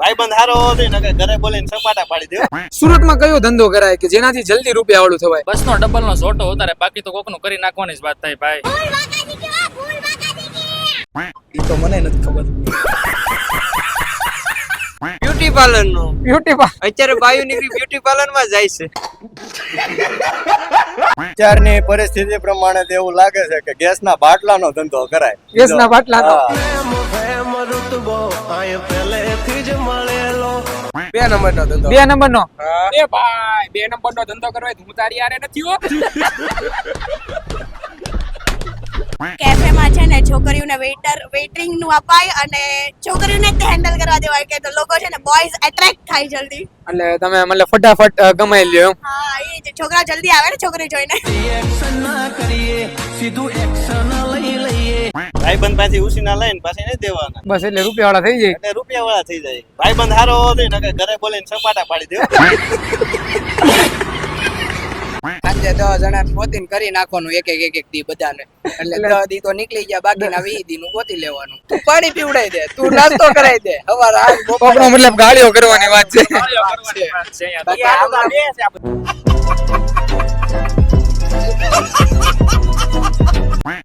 ભાઈબંધ હારો હોવો જોઈએ ને કે ઘરે બોલીને સપાટા પાડી દેવો. સુરતમાં કયો ધંધો કરાય કે જેનાથી જલ્દી રૂપિયા વાળું થવાય? બસ નો ડબલ નો છોટો ઉતારે, બાકી તો કોકનું કરી નાખવાની જ વાત થાય ભાઈ. ઈ તો મને નથી ખબર. બ્યુટી પાર્લર નો. બ્યુટી અત્યારે બાયુ નીકળી બ્યુટી પાર્લર માં જાય છે. અત્યારની પરિસ્થિતિ પ્રમાણે તો એવું લાગે છે કે ગેસના બાટલાનો ધંધો કરાય. ગેસના બાટલાનો. હા. 2 નંબરનો ધંધો. 2 નંબરનો. એ ભાઈ 2 નંબરનો ધંધો કરવો હું તારી યારે નથી હો. કેફેમાં છે ને છોકરીઓને વેઇટિંગ નું અપાય અને છોકરીઓને જ હેન્ડલ કરવા દેવાય કે તો લોકો છે ને બોયઝ એટ્રેક્ટ થાય જલ્દી. એટલે તમે મતલબ ફટાફટ ગમાઈ લ્યો એમ. હા એ જ છોકરા જલ્દી આવે ને છોકરી જોઈને. ભાઈબંધ પાછી ઉસીના લઈને પાછી નહીં દેવાના. બસ એટલે રૂપિયા વાળા થઈ જાય. એટલે રૂપિયા વાળા થઈ જાય. ભાઈબંધ હારો હોવો જોઈએ ને કે ઘરે બોલીને સપાટા પાડી દેવો. સાંજે 10 જણા પોતીને કરી નાખવાનું એક એક દી બધાને. એટલે 10 દી તો નીકળી ગયા, બાકીના 20 દી નું ગોતી લેવાનું. તું પાણી પીવડાઈ દે, તું નાસ્તો કરાઈ દે. હવાર આગ કોકનો મતલબ ગાળીઓ કરવાની વાત છે. ગાળીઓ કરવાની વાત છે અહીંયા તો. બાકી આ તો બે છે.